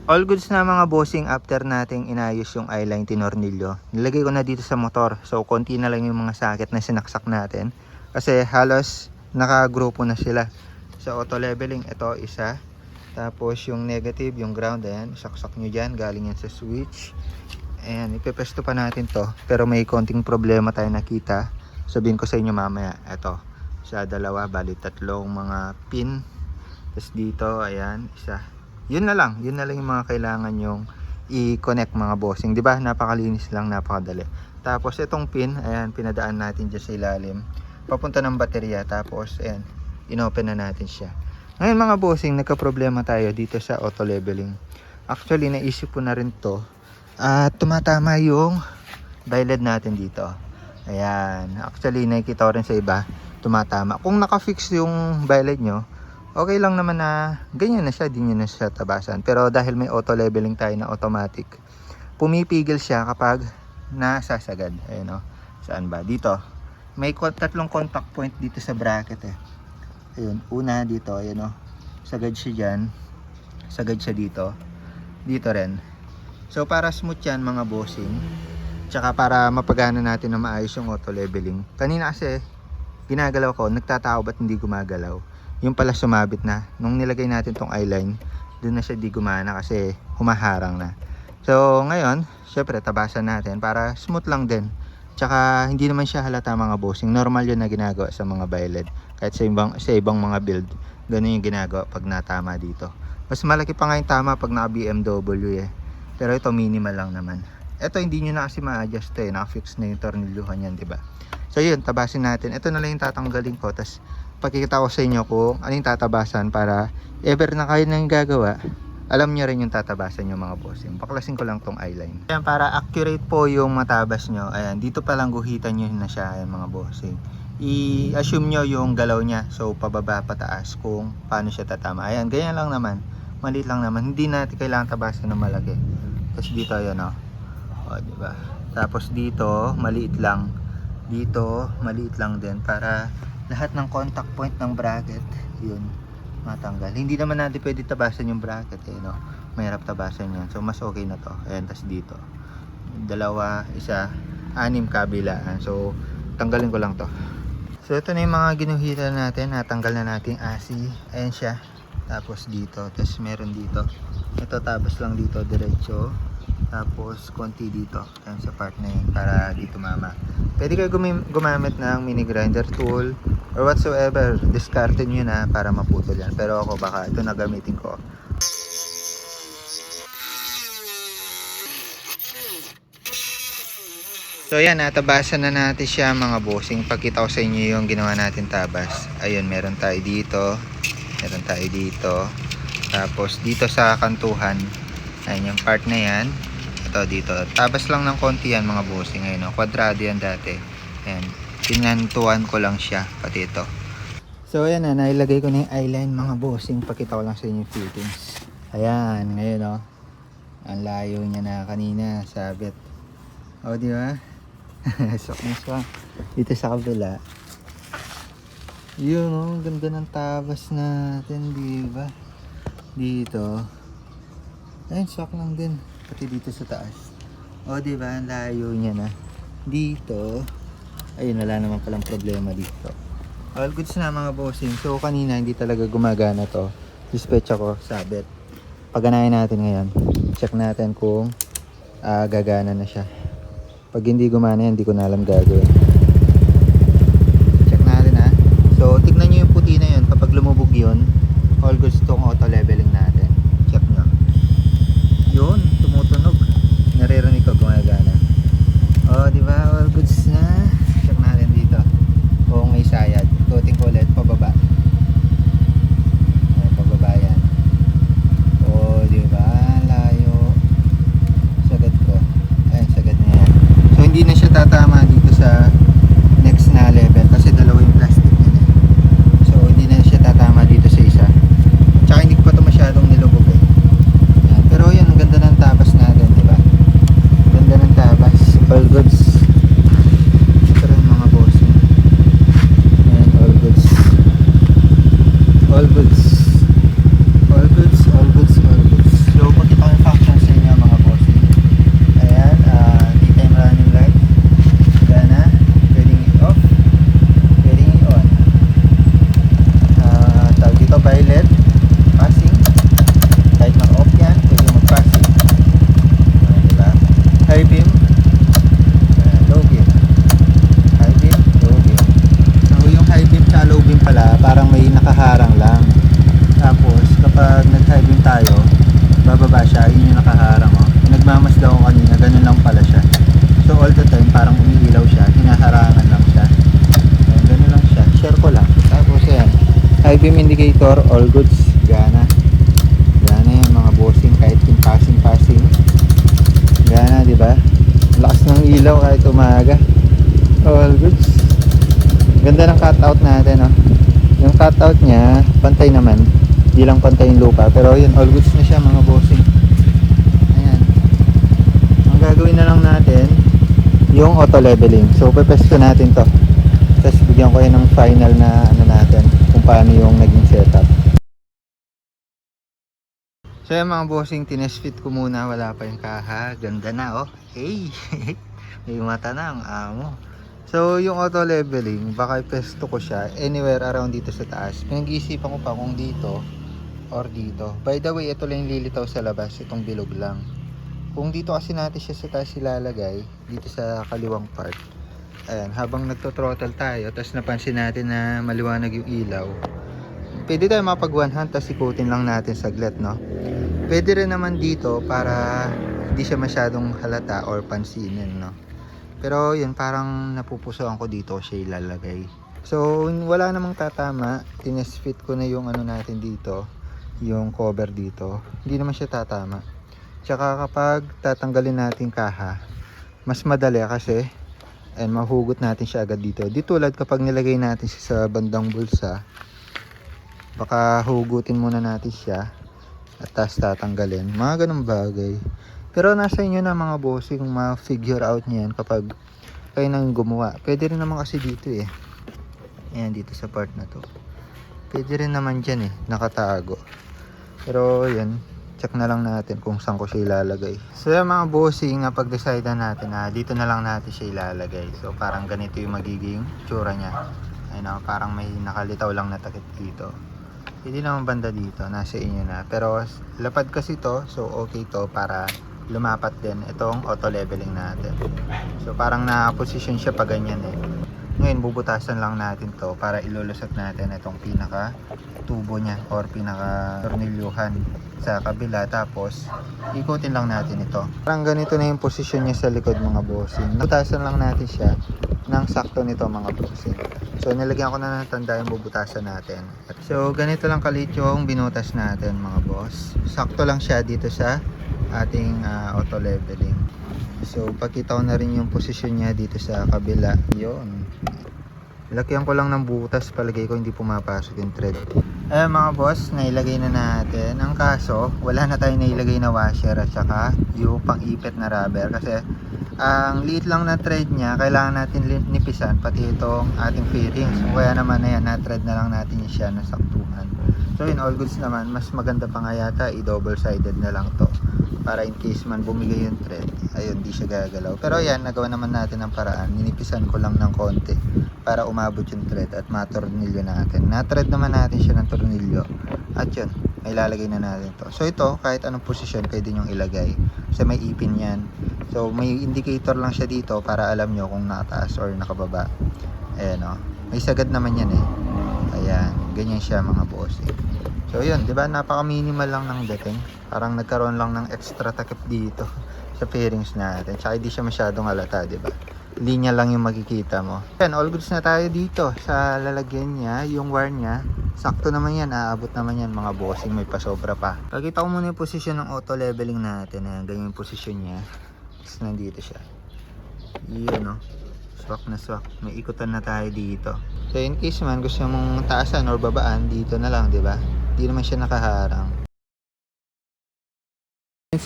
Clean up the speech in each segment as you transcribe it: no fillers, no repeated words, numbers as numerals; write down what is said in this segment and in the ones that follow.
All goods na mga bossing after nating inayos yung eyeline tinornilyo. Nilagay ko na dito sa motor. So konti na lang yung mga socket na sinaksak natin. Kasi halos nakagrupo na sila. Sa auto leveling, ito isa. Tapos yung negative, yung ground, ayan, saksak nyo dyan. Galing yan sa switch. Ayan, ipepesto pa natin to. Pero may konting problema tayo nakita. Sabihin ko sa inyo mamaya. Ito, sa dalawa, bali tatlong mga pin. Tapos dito, ayan, isa. Yun na lang yung mga kailangan yung i-connect mga bossing, di ba? Napakalinis lang, napakadali. Tapos itong pin, ayan, pinadaan natin dyan sa ilalim papunta ng baterya. Tapos ayan, inopen na natin siya. Ngayon mga bossing, nagka-problema tayo dito sa auto leveling. Actually naisip ko na rin to at tumatama yung violet natin dito. Ayan, actually nakikita ko rin sa iba tumatama. Kung naka-fix yung violet nyo, okay lang naman na ganyan na siya, di nyo na siya tabasan. Pero dahil may auto leveling tayo na automatic, pumipigil siya kapag nasasagad. Ayun o, saan ba? Dito. May tatlong contact point dito sa bracket eh. Ayun, una dito, ayun o. Sagad siya dyan. Sagad siya dito. Dito rin. So para smooth yan mga bossing. Tsaka para mapagana natin na maayos yung auto leveling. Kanina kasi, ginagalaw ko, nagtatao ba't hindi gumagalaw? Yung pala sumabit na. Nung nilagay natin tong eyeline, doon na siya di gumana kasi humaharang na. So ngayon, syempre tabasan natin para smooth lang din. Tsaka hindi naman siya halata mga bossing. Normal yun na ginagawa sa mga violet. Kahit sa ibang mga build, ganun yung ginagawa pag natama dito. Mas malaki pa nga yung tama pag naka BMW eh. Pero ito minimal lang naman. Ito hindi nyo na kasi ma-adjust eh. Naka-fix na yung tornilyuhan yan, diba? So yun, tabasin natin. Ito na lang yung tatanggalin ko. Tapos pakikita ko sa inyo kung ano yung tatabasan para ever na kayo nang gagawa, alam nyo rin yung tatabasan nyo mga bossing. Baklasin ko lang tong eyeline. Ayan, para accurate po yung matabas nyo. Ayan, dito pa lang guhitan nyo na siya. Ayan mga bossing. I-assume nyo yung galaw niya. So pababa pataas kung paano siya tatama. Ayan, ganyan lang naman. Maliit lang naman. Hindi natin kailangan tabasan ng malaki. Tapos dito ayan o. O diba? Tapos dito maliit lang. Dito maliit lang din para lahat ng contact point ng bracket yun matanggal. Hindi naman natin pwede tabasan yung bracket eh, no? Mahirap tabasan yan. So mas okay na to. Ayan, tas dito dalawa, isa, 6 kabilaan. So tanggalin ko lang to. So ito na yung mga ginuhita natin. Natanggal na natin asi. Ayan siya. Tapos dito, tas meron dito. Ito tabas lang dito diretso. Tapos konti dito. Ayan sa part na yun para dito mama. Pwede kayo gumamit ng mini grinder tool or whatsoever. Discardin nyo na para maputol yan. Pero ako baka ito na gamitin ko. So yan, natabasan na natin siya mga bossing. Pagkita ko sa inyo yung ginawa natin tabas. Ayun, meron tayo dito. Meron tayo dito. Tapos dito sa kantuhan. Ayun yung part na yan. Ito dito. Tabas lang ng konti yan mga bossing. Ayun, kwadrado yan dati. Ayan. Pinantuan ko lang siya. Pati ito. So ayan na. Nailagay ko na yung eyeline mga bossing. Pakita ko lang sa inyo yung fittings. Ayan. Ngayon o. Ang layo niya na kanina. Sabit. O diba? Sok-sok. Dito sa kabila. Yun o. Ganda ng tabas natin. Diba? Dito. Ayun, shock lang din. Pati dito sa taas. O, diba? Ang layo niya na. Dito. Ayun, wala naman palang problema dito. All goods na mga bossing. So, kanina hindi talaga gumagana to. Dispatch ako, sabit. Paganayin natin ngayon. Check natin kung gagana na siya. Pag hindi gumana yan, hindi ko na alam gagawin. Check natin ha. So, tignan nyo yung puti na yun. Kapag lumubog yun, all goods tong auto leveling natin. Check nyo. Yun, tumutunog. Naririnig ko gumagana. O, diba? All goods na. Check natin dito. Kung may sayad. Ikutin ko ulit, pababa. Ayan, pababa yan. O, diba? Layo. Sagad ko. Ayan, sagad na yan. So, hindi na siya tatama dito sa motor, all goods, gana. Gana yan mga bossing, kahit yung passing. Gana, di ba? Lakas ng ilaw kahit umaga. All goods. Ganda ng cutout natin, oh. Yung cutout niya, pantay naman. Di lang pantay yung lupa, pero yun, all goods na siya mga bossing. Ayan. Ang gagawin na lang natin, yung auto leveling. So, pepesto natin to. Tapos bigyan ko yan ng final na ano natin, kung paano yung naging setup. So yung mga bossing, tinesfit ko muna, wala pa yung kaha. Ganda na, oh. Hey! May mata na ang amo. So yung auto leveling, baka ipesto ko siya anywhere around dito sa taas. Pinag-iisipan ko pa kung dito or dito. By the way, ito lang yung lilitaw sa labas, itong bilog lang. Kung dito kasi natin siya sa taas ilalagay, dito sa kaliwang part. Ayan, habang nagto-throttle tayo, tapos napansin natin na maliwanag yung ilaw. Pwede tayo mapag one hand, tapos ikutin lang natin saglit, no? Pwede rin naman dito para hindi siya masyadong halata or pansinin, no? Pero yun, parang napupusuan ko dito siya ilalagay. So, wala namang tatama. Tinesfit ko na yung ano natin dito, yung cover dito. Hindi naman siya tatama. Tsaka kapag tatanggalin natin kaha, mas madali kasi and mahugot natin siya agad dito. Di tulad kapag nilagay natin siya sa bandang bulsa, baka hugutin muna natin siya at tapos tatanggalin. Mga ganun bagay. Pero nasa inyo na mga bossing kung ma-figure out nyo yan kapag kayo nang gumawa. Pwede rin naman kasi dito eh. Ayan, dito sa part na to. Pwede rin naman dyan eh, nakatago. Pero yan, check na lang natin kung saan ko siya ilalagay. So yung mga bossing, pag-decide na natin na dito na lang natin siya ilalagay. So parang ganito yung magiging tsura niya. Ayun, parang may nakalitaw lang na takip dito. Hindi naman banda dito, nasa inyo na. Pero lapad kasi to, so okay to para lumapat din itong auto leveling natin. So parang na-position siya pa ganyan eh. Ngayon bubutasan lang natin to para ilulusot natin itong pinaka tubo niya or pinaka tornilyuhan sa kabila, tapos ikutin lang natin ito. Parang ganito na yung posisyon niya sa likod mga bossing. Bubutasan lang natin siya ng sakto nito mga bossing. So nilagyan ko na ng tanda yung bubutasan natin. So ganito lang kalit yung binutas natin mga boss. Sakto lang siya dito sa ating auto leveling. So pakita ko na rin yung posisyon niya dito sa kabila. Yun. Lagyan ko lang ng butas, palagay ko hindi pumapasok yung thread. Ayan mga boss, nailagay na natin. Ang kaso, wala na tayo nailagay na washer at saka yung pang-ipit na rubber kasi ang liit lang na thread niya, kailangan natin nipisan pati itong ating fittings. Kaya naman na yan, na-thread na lang natin siya na saktuhan. So in all goods naman, mas maganda pa nga yata i-double sided na lang to para in case man bumigay yung thread, ayun, di siya gagalaw. Pero yan, nagawa naman natin ng paraan. Ninipisan ko lang ng konti para umabot yung thread at matornilyo natin. Na-thread naman natin siya ng tornilyo at yun, may lalagay na natin to. So ito, kahit anong posisyon pwede nyong ilagay kasi may ipin yan. So may indicator lang siya dito para alam nyo kung nakataas or nakababa. Ayan o, may sagad naman yan eh. Ayan, ganyan siya mga bossing. So yun, 'di ba? Napaka-minimal lang ng dating. Parang nagkaroon lang ng extra takip dito sa fairings natin. Tsaka hindi siya masyadong halata, 'di ba? Linya lang yung makikita mo. Yan, all goods na tayo dito sa lalagyan niya, yung wire niya. Sakto naman yan, aabot naman yan mga bossing, may pasobra pa. Pakita ko muna yung posisyon ng auto leveling natin. Ayan, ganyan yung posisyon niya. Tapos nandito siya. Yun, no? Swak na swak. May ikutan na tayo dito. So in case man gusto mong taasan or babaan, dito na lang, 'di ba? Hindi naman siya nakaharang.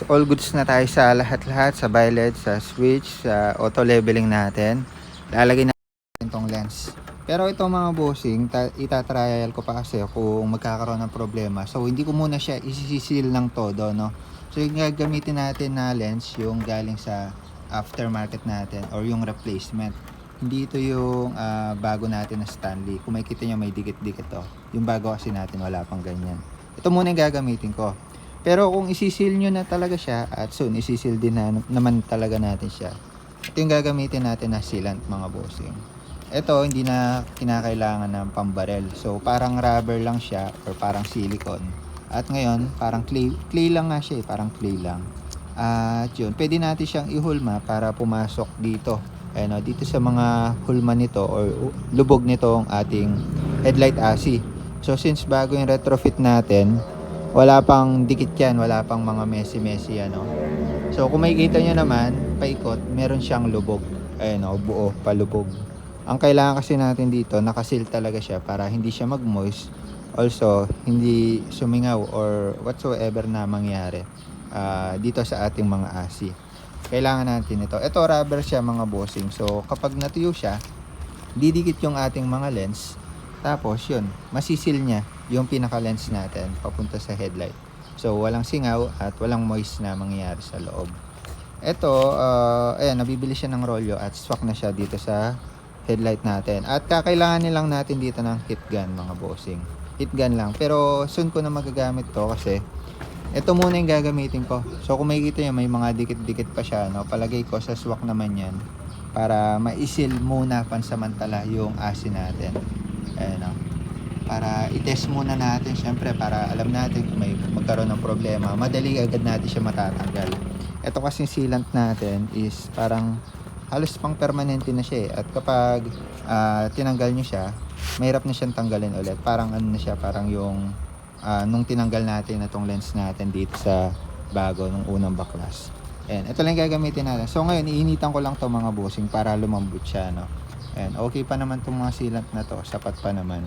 All goods na tayo sa lahat-lahat, sa violet, sa switch, sa auto leveling natin. Lalagay natin itong lens. Pero ito mga bossing, itatrial ko pa kasi kung magkakaroon ng problema. So hindi ko muna siya isisil ng todo, no? So yung gagamitin natin na lens, yung galing sa aftermarket natin or yung replacement. Hindi ito yung bago natin na Stanley. Kung makikita nyo may dikit-dikit to. Yung bago kasi natin wala pang ganyan. Ito muna yung gagamitin ko. Pero kung isisil nyo na talaga siya at soon isisil din naman talaga natin siya. Ito yung gagamitin natin na sealant mga bossing. Ito hindi na kinakailangan ng pambarel. So parang rubber lang siya or parang silicone. At ngayon parang clay lang nga siya eh. Parang clay lang. At yun, pwede natin siyang ihulma para pumasok dito. Ayan, dito sa mga hulma nito or lubog nitong ating headlight AC. So since bago yung retrofit natin, wala pang dikit yan, wala pang mga messy ano. So kung makikita nyo naman, paikot, meron siyang lubog. Ayan o, buo, palubog. Ang kailangan kasi natin dito, nakasil talaga siya para hindi siya mag-moist. Also, hindi sumingaw or whatsoever na mangyari dito sa ating mga ASI. Kailangan natin ito. Ito rubber siya mga bossing. So kapag natuyo siya, didikit yung ating mga lens. Tapos yun, masisil niya yung pinaka lens natin papunta sa headlight. So walang singaw at walang moist na mangyayari sa loob. Ito, ayan, nabibili siya ng rolyo at swak na siya dito sa headlight natin. At kakailanganin lang natin dito ng heat gun mga bossing. Heat gun lang. Pero soon ko na magagamit to kasi ito muna yung gagamitin ko. So kung makikita nyo, may mga dikit-dikit pa siya. No? Palagay ko sa swak naman yan para maisil muna pansamantala yung ASI natin. Ayan, para i-test muna natin syempre para alam natin kung may magkaroon ng problema, madali agad natin siya matatanggal. Ito kasing sealant natin is parang halos pang permanente na siya at kapag tinanggal nyo siya, mahirap na siyang tanggalin ulit. Parang ano na siya, parang yung nung tinanggal natin itong lens natin dito sa bago nung unang baklas. Ayan, ito lang gagamitin natin. So ngayon, iinitan ko lang to mga bossing para lumambot siya, no? Ayan, okay pa naman itong mga sealant na to, sapat pa naman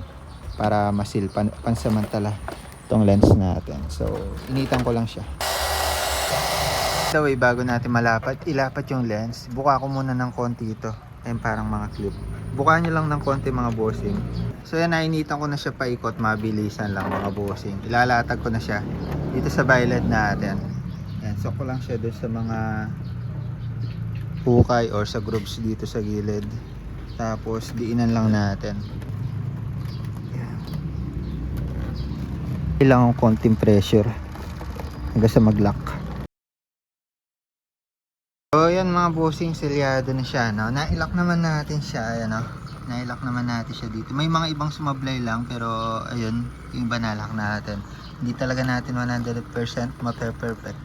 para masil pansamantala itong lens natin. So initan ko lang siya. The way, bago natin ilapat yung lens, buka ko muna ng konti ito. Ayan, parang mga clip. Bukaan nyo lang ng konti mga bossing. So yan, nainitan ko na siya paikot, mabilisan lang mga bossing. Ilalatag ko na siya dito sa violet natin. Ayan, so ko lang siya doon sa mga hukay or sa grooves dito sa gilid. Tapos diinan lang natin. Kailangan konting pressure hanggang sa mag-lock. So yan mga bossing, selyado na siya, no? Nailak naman natin siya, ayan, no? Nailak naman natin siya dito. May mga ibang sumablay lang pero ayun, yung iba nalak natin. Hindi talaga natin 100% ma-perfect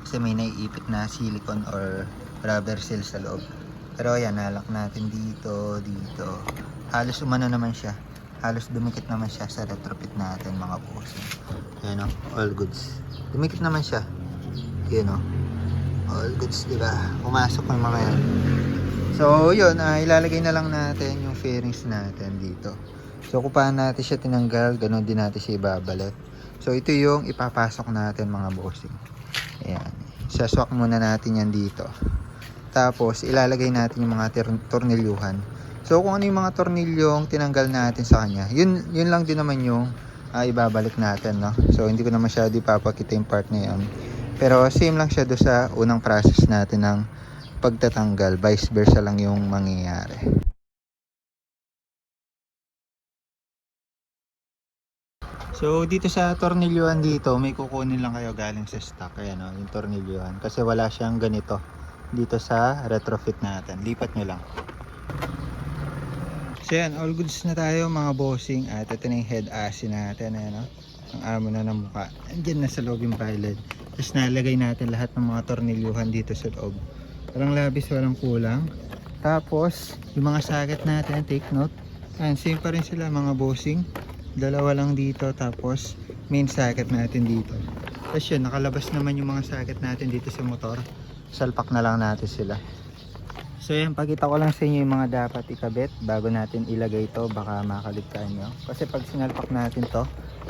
kasi may naiipit na silicone or rubber seal sa loob. Pero ayan, nalak natin dito. Halos umano naman siya. Halos dumikit naman siya sa retrofit natin mga bossing. Ayan, no? All goods. Dumikit naman siya. Ayan, no? All goods, diba? Pumasok yung mga yan. So yun, ilalagay na lang natin yung fairings natin dito. So kung paano natin siya tinanggal, ganun din natin siya ibabalik. So ito yung ipapasok natin mga bossing. Ayan, saswak muna natin yan dito. Tapos ilalagay natin yung mga tornilyuhan. So kung ano yung mga tornilyong tinanggal natin sa kanya, yun lang din naman yung ibabalik natin, no? So hindi ko na masyado ipapakita yung part na yun. Pero same lang siya doon sa unang process natin ng pagtatanggal, vice versa lang yung mangyayari. So dito sa tornilyuhan dito, may kukunin lang kayo galing sa stock, ayan, no, yung tornilyuhan, kasi wala siyang ganito dito sa retrofit natin. Lipat nyo lang. So yan, all goods na tayo mga bossing, at ito na yung head ASI natin, ayan, no? Ang amo na ng mukha, andyan na sa loob yung pilot. Tapos nalagay natin lahat ng mga tornilyuhan dito sa loob. Walang labis, walang kulang. Tapos yung mga socket natin, take note, ayan, same pa rin sila mga bossing. Dalawa lang dito, tapos main socket natin dito. Tapos yun, nakalabas naman yung mga socket natin dito sa motor. Salpak na lang natin sila. So yan, pakita ko lang sa inyo yung mga dapat ikabit bago natin ilagay ito, baka makaligtaan nyo. Kasi pag sinalpak natin to,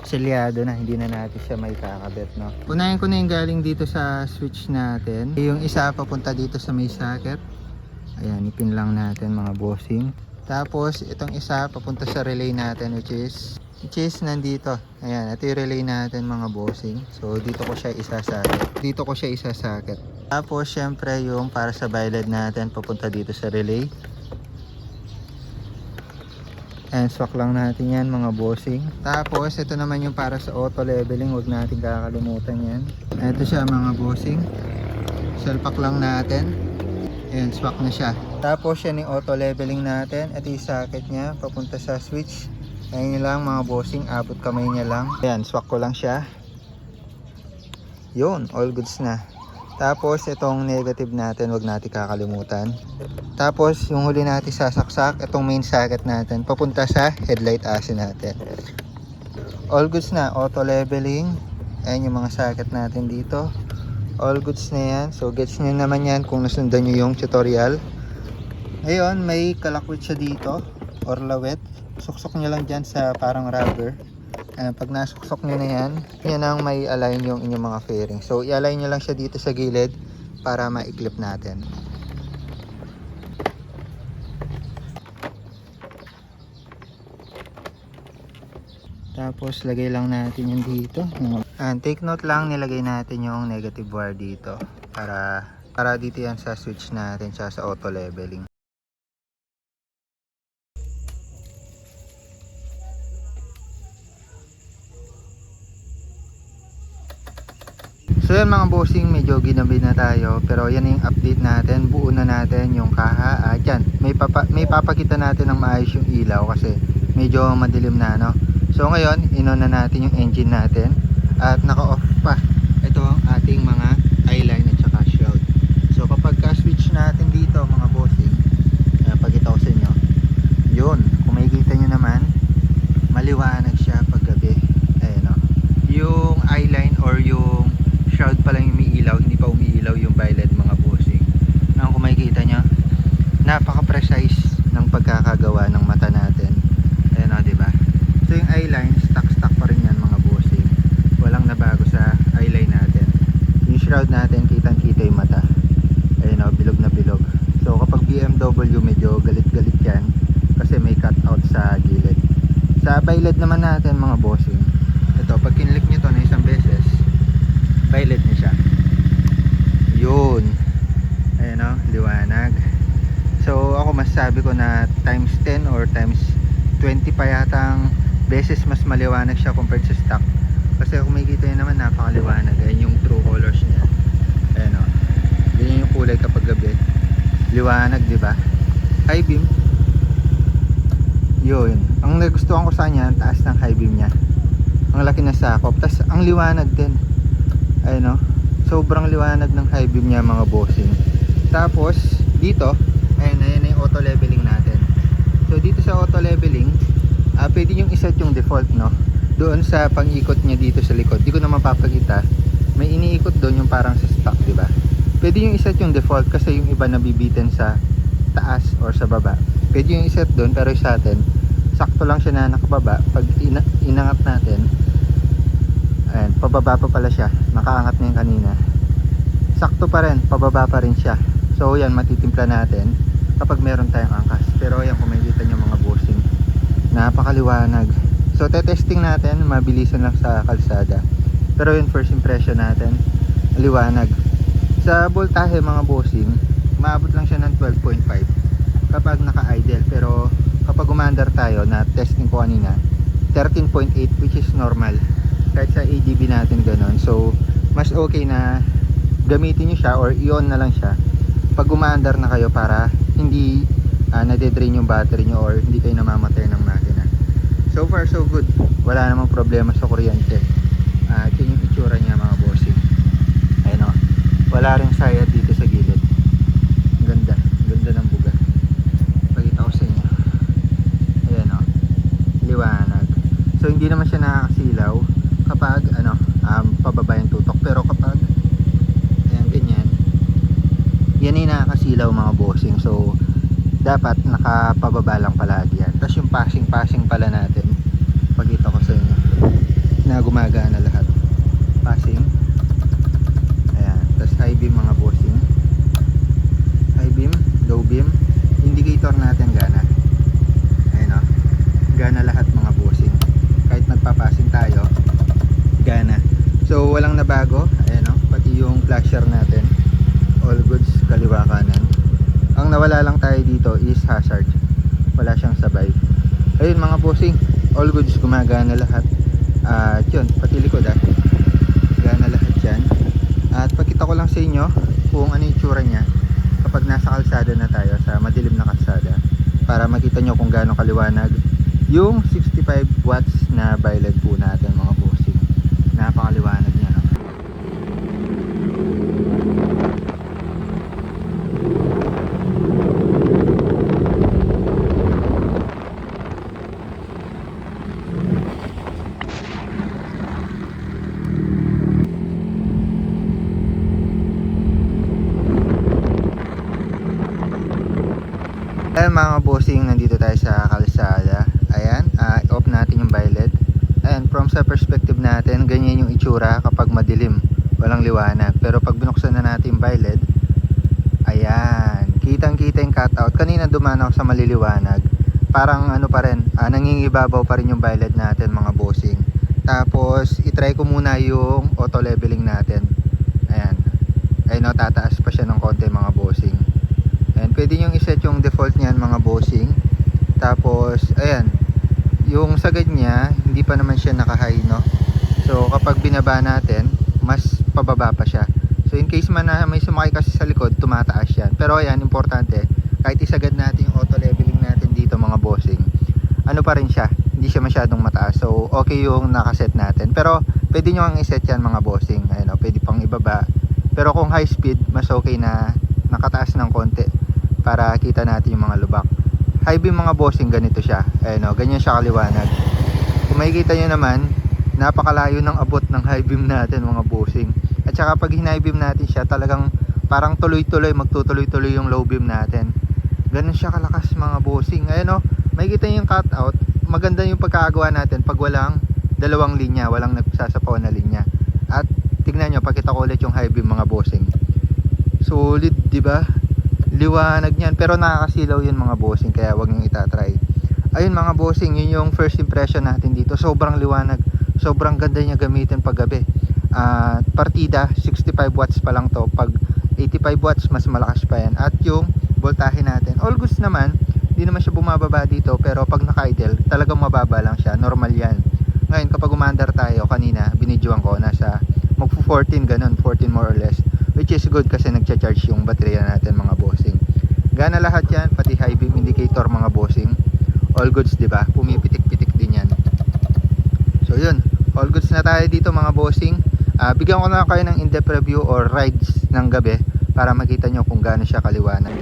selyado na, hindi na natin siya may kakabit, no? Unahin ko na yung galing dito sa switch natin. Yung isa papunta dito sa may socket. Ayan, ipin lang natin mga bossing. Tapos itong isa papunta sa relay natin, which is nandito. Ayan, ito yung relay natin mga bossing. So dito ko siya isasakit. Tapos syempre yung para sa violet natin papunta dito sa relay. And swak lang natin yan mga bossing. Tapos ito naman yung para sa auto leveling, huwag natin kakalimutan yan. Ito siya mga bossing, salpak lang natin. Ayan, swak na siya. Tapos yan yung auto leveling natin. Ito yung socket nya papunta sa switch. Ayun lang mga bossing, abot kamay nya lang. Ayan, swak ko lang siya. Yun, all goods na. Tapos itong negative natin, wag natin kakalimutan. Tapos yung huli natin sasaksak, itong main socket natin papunta sa headlight ASI natin. All goods na, auto leveling. Ayan yung mga socket natin dito. All goods na yan. So gets nyo naman yan kung nasundan nyo yung tutorial. Ngayon, may kalakwit siya dito or lawet. Suksok nyo lang dyan sa parang rubber. Pag nasuksok nyo na yan, yan ang may align yung inyong mga fairing. So i-align nyo lang siya dito sa gilid para ma-clip natin. Tapos lagay lang natin yung dito. And take note lang, nilagay natin yung negative wire dito para dito yan sa switch natin siya sa auto leveling. So yan mga bossing, medyo ginabi na tayo, pero yan yung update natin. Buo na natin yung kaha. Dyan, may papakita natin ng maayos yung ilaw kasi medyo madilim na, no? So ngayon, inon na natin yung engine natin at naka-off pa. Ito ang ating mga eyeline at saka shroud. So kapag ka-switch natin dito mga bossing, pagkita ko sa inyo, yun, kung makikita nyo naman, maliwanag siya pag gabi. Ayan, no? Yung eyeline or yung shroud pa lang yung umiilaw, hindi pa umiilaw yung violet mga bossing. Kung makikita nyo, napaka-precise ng pagkakagawa ng mata natin. Ayan, o, diba? So yung eyeline, stock pa rin yan mga bossing. Walang nabago sa eyeline natin. Yung shroud natin, kitang-kita yung mata. Ayan, o, bilog na bilog. So kapag BMW, medyo galit-galit yan kasi may cut out sa gilid. Sa violet naman natin mga bossing, ito, pag kinlik nyo to na isang beses, violet niya siya. Yun. Ayan, o, liwanag. So ako masasabi ko na times 10 or times 20 pa yatang beses mas maliwanag siya compared sa stock. Kasi kung makikita nyo naman, napakaliwanag. Ayan yung true colors niya. Ayan, o, ganyan yung kulay kapag gabi. Liwanag, diba? High beam. Yun. Ang nagustuhan ko sa kanya, ang taas ng high beam niya. Ang laki na sakop. Tapos ang liwanag din. Ayan, o, sobrang liwanag ng high beam niya mga bossing. Tapos dito, ayan yung auto leveling natin. So dito sa auto leveling, pwede yung iset yung default, no? Doon sa pang-ikot niya dito sa likod. Di ko na mapapakita. May iniikot doon yung parang sa stock, di ba? Pwede yung iset yung default kasi yung iba nabibitin sa taas or sa baba. Pwede yung iset doon, pero sa atin sakto lang siya na nakababa. Pag inangat natin, ayan, pababa pa pala siya. Nakaangat na yung kanina. Sakto pa rin, pababa pa rin siya. So yan, matitimpla natin kapag meron tayong angkas. Pero yan, kung makikita nyo mga bossing, napakaliwanag. So testing natin, mabilisan lang sa kalsada. Pero yung first impression natin, liwanag. Sa voltahe mga bossing, maabot lang siya ng 12.5 kapag naka-idle. Pero kapag umandar tayo, na testing ko kanina, 13.8, which is normal kahit sa AGB natin ganun. So mas okay na gamitin nyo siya or i-on na lang siya pag umaandar na kayo para hindi nade-drain yung battery nyo or hindi kayo namamatay ng makina. So far so good, wala namang problema sa kuryente. At yun yung itsura niya mga bossing. Ayun, o, wala rin sayad dito sa gilid. Ganda ng buga. Pagkita ko sa inyo, ayan, o, liwanag. So hindi naman siya nakakasilaw kapag pababa yung tutok. Pero kapag ayan, ganyan, yan yung nakakasilaw mga bossing. So dapat nakapababa lang palagi yan. Tapos yung passing pala natin, pagkita ko sa inyo na gumagana lahat. Passing, ayan. Tapos high beam mga bossing, high beam, low beam, indicator natin gana. Ayan, o, gana lahat mga bossing. Kahit nagpapassing tayo, gana. So walang nabago. Ayan, o, pati yung flasher natin, all goods, kaliwa kanan. Ang nawala lang tayo dito is hazard. Wala siyang sabay. Ayun mga bossing, all goods, gumagana lahat. At yun, pati likod, gana lahat yan. At pakita ko lang sa inyo kung ano yung itsura niya kapag nasa kalsada na tayo, sa madilim na kalsada, para makita nyo kung gaano kaliwanag yung 65 watts na violet po natin mga bossing. Napakaliwanag niya, no? Ayan mga bossing, nandito tayo sa kalsada. Ayan, off natin yung violet. Ayan, from sa perspective natin, ganyan yung itsura kapag madilim, walang liwanag. Pero pag binuksan na natin yung violet, ayan, kitang kita yung cutout. Kanina dumaan ako sa maliliwanag, parang ano pa rin, nangingibabaw pa rin yung violet natin mga bossing. Tapos itry ko muna yung auto leveling natin. Ayan, ayun o, tataas pa siya ng konti mga bossing. Ayan, pwede nyo iset yung default nyan mga bossing. Tapos ayan, yung sagad niya hindi pa naman siya naka-high, no? So kapag binaba natin, mas pababa pa siya. So in case man na may sumakay kasi sa likod, tumataas yan. Pero ayan, importante, kahit isagad natin yung auto leveling natin dito mga bossing, ano pa rin siya, hindi siya masyadong mataas. So okay yung nakaset natin. Pero pwede nyo ang iset yan mga bossing. Ayan, pwede pang ibaba. Pero kung high speed, mas okay na nakataas ng konti para kita natin yung mga lubak. High beam mga bossing, ganito siya. Ayan, ganyan siya kaliwanag. Kung makikita nyo naman, napakalayo ng abot ng high beam natin mga bossing. At saka pag high beam natin siya, talagang parang tuloy-tuloy, magtutuloy-tuloy yung low beam natin. Ganun siya kalakas mga bossing. Ayan, makikita nyo yung cutout. Maganda yung pagkakagawa natin pag walang dalawang linya, walang nagsasapaw na linya. At tignan nyo, pakita ko ulit yung high beam mga bossing. Solid, di ba? Liwanag niyan, pero nakakasilaw yun mga bossing, kaya wag nyo itatry. Ayun mga bossing, yun yung first impression natin dito. Sobrang liwanag, sobrang ganda niya gamitin pag gabi. Partida 65 watts pa lang to. Pag 85 watts mas malakas pa yan. At yung voltahe natin, all goods naman, hindi naman siya bumababa dito. Pero pag naka-idle, talagang mababa lang siya, normal yan. Ngayon kapag umandar tayo, kanina binidyoan ko, nasa magpo 14 ganun, 14 more or less, which is good kasi nagcha-charge yung baterya natin mga bossing. Gana lahat yan, pati high beam indicator mga bossing, all goods, di ba? Pumipitik-pitik din yan. So yun, all goods na tayo dito mga bossing. Bigyan ko na kayo ng in-depth review or rides ng gabi para makita nyo kung gaano siya kaliwanag.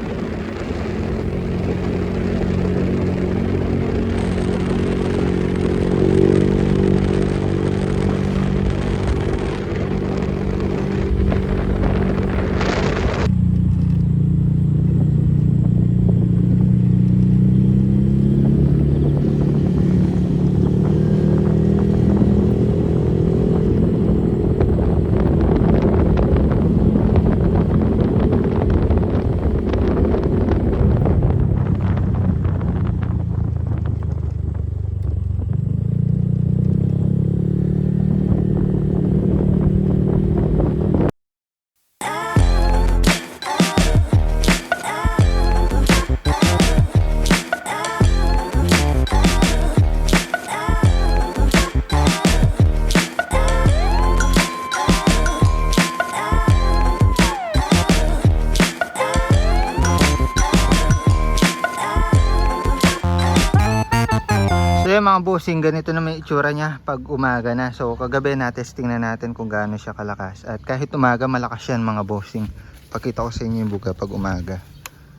So yun mga bossing, ganito na may itsura niya pag umaga na. So kagabi na-testing na natin kung gaano siya kalakas. At kahit umaga, malakas yan mga bossing. Pakita ko sa inyo yung buga pag umaga.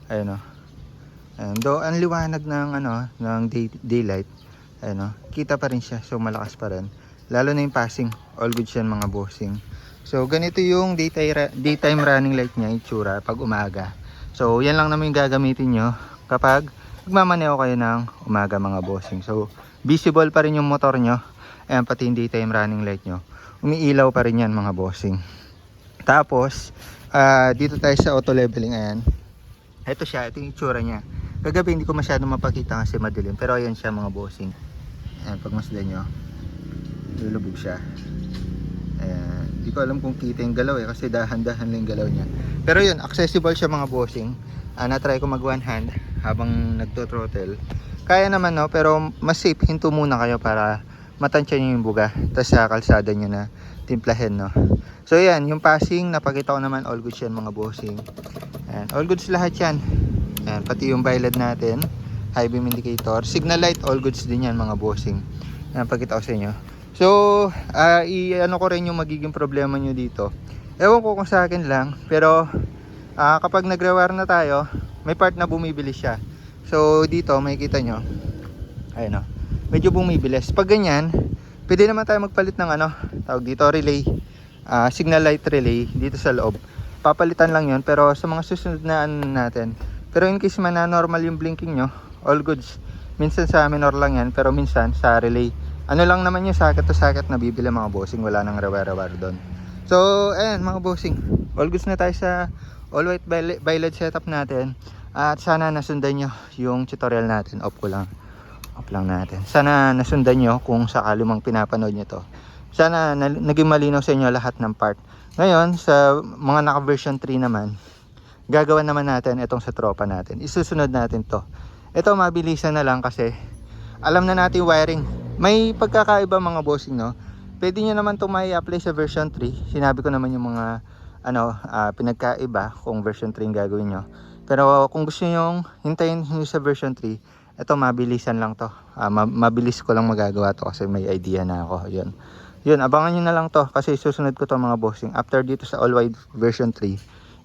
Ayun o. Ayun. Do, ang liwanag ng, ng daylight. Ayun o. Kita pa rin siya. So malakas pa rin. Lalo na yung passing. All good yan mga bossing. So ganito yung daytime running light niya, itsura pag umaga. So yan lang naman yung gagamitin nyo kapag magmamaneo kayo ng umaga mga bossing. So visible pa rin yung motor nyo. Ayan, pati yung daytime running light nyo, umiilaw pa rin yan mga bossing. Tapos dito tayo sa auto leveling. Ayan, ito siya, ito yung itsura nya. Kagabi hindi ko masyado mapakita kasi madilim, pero ayan siya mga bossing. Ayan, pag masdan nyo, lulubog siya. Ayan, hindi ko alam kung kita yung galaw kasi dahan-dahan lang yung galaw nya. Pero yun, accessible siya mga bossing. Na-try ko mag one hand habang nagto-throttle. Kaya naman no, pero mas safe, hinto muna kayo para matansya nyo yung buga. Tapos sa kalsada nyo na timplahin, no. So yan, yung passing, napakita ko naman, all goods yan mga bossing. Ayan, all goods lahat yan. Ayan, pati yung violet natin, high beam indicator, signal light, all goods din yan mga bossing. Ayan, pakita ko sa inyo. So, i-ano ko rin yung magiging problema nyo dito. Ewan ko kung sa akin lang, pero kapag nagre-wire na tayo, may part na bumibilis siya. So dito makikita nyo, ayun o, medyo bumibilis. Pag ganyan, pwede naman tayo magpalit ng tawag dito, relay, signal light relay dito sa loob. Papalitan lang yun, pero sa mga susunod na natin, Pero in case man na normal yung blinking nyo, all goods. Minsan sa minor lang yan, pero minsan sa relay. Ano lang naman yung socket to socket na bibili mga bossing, wala nang rewire doon. So, ayan mga bossing, all goods na tayo sa all white biled setup natin. At sana nasundan nyo yung tutorial natin. Off lang natin. Sana nasundan nyo kung sakali mang pinapanood nyo to. Sana naging malinaw sa inyo lahat ng part. Ngayon, sa mga naka version 3 naman, gagawa naman natin itong sa tropa natin. Isusunod natin to. Ito mabilisan na lang kasi alam na natin wiring. May pagkakaiba mga bossing, no? Pwede nyo naman itong may apply sa version 3. Sinabi ko naman yung mga pinagkaiba kung version 3 yung gagawin nyo. Pero kung gusto nyo hintayin nyo sa version 3, ito mabilisan lang to. Mabilis ko lang magagawa to kasi may idea na ako. Yun, abangan nyo na lang to kasi susunod ko to mga bossing. After dito sa all white version 3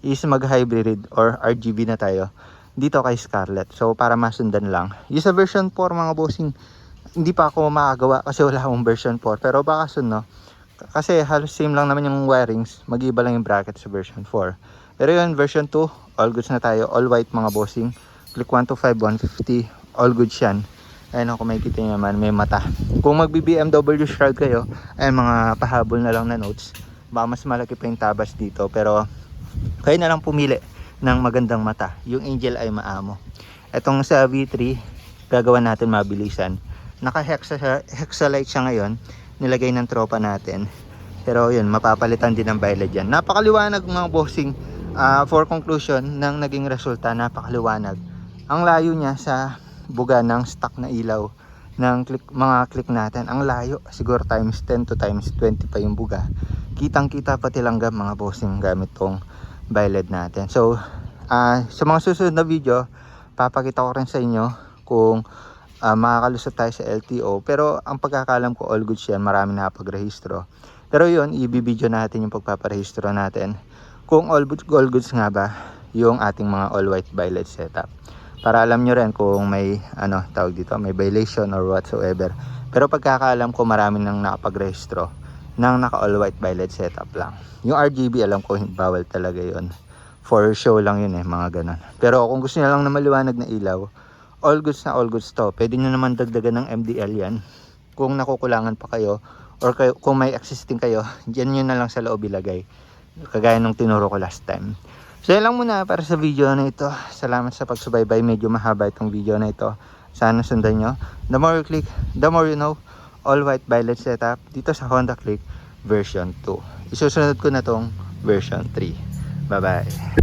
is mag hybrid or RGB na tayo dito kay Scarlett. So para masundan lang. Yung sa version 4 mga bossing, hindi pa ako makagawa kasi wala akong version 4. Pero baka soon, no? Kasi halos same lang naman yung wirings. Mag-iba lang yung bracket sa version 4. Pero yun, version 2, all goods na tayo. All white mga bossing. Click 125, 150. All goods yan. Ayun ako, makikita nyo naman, may mata. Kung magbi-BMW shroud kayo, ayun mga pahabol na lang na notes. Baka mas malaki pa yung tabas dito. Pero kayo na lang pumili ng magandang mata. Yung angel ay maamo. Etong sa V3, gagawa natin mabilisan. Naka-hexalite siya ngayon. Nilagay ng tropa natin. Pero yun, mapapalitan din ng biled yan. Napakaliwanag mga bossing. For conclusion, ng naging resulta, napakaliwanag. Ang layo niya sa buga ng stock na ilaw ng mga click natin. Ang layo, siguro times 10 to times 20 pa yung buga. Kitang-kita pati langgam mga bossing gamit tong biled natin. So, sa mga susunod na video, papakita ko rin sa inyo kung makakalusot tayo sa LTO. Pero ang pagkakalam ko all goods yan, marami na pagrehistro. Pero yun, i-video natin yung pagpaparehistro natin kung all goods nga ba yung ating mga all white biled setup. Para alam nyo rin kung may tawag dito, may violation or whatsoever. Pero pagkakalam ko marami nang nakapagrehistro ng naka all white biled setup lang. Yung RGB alam ko bawal talaga yun. For show lang yun mga ganon. Pero kung gusto nyo lang na maliwanag na ilaw, all goods to. Pwede nyo naman dagdagan ng MDL yan. Kung nakukulangan pa kayo or kung may existing kayo, dyan nyo na lang sa loob ilagay. Kagaya nung tinuro ko last time. So yan lang muna para sa video na ito. Salamat sa pagsubaybay. Medyo mahaba itong video na ito. Sana sundan nyo. The more you click, the more you know. All white biled setup dito sa Honda Click version 2. Isusunod ko na tong version 3. Bye bye.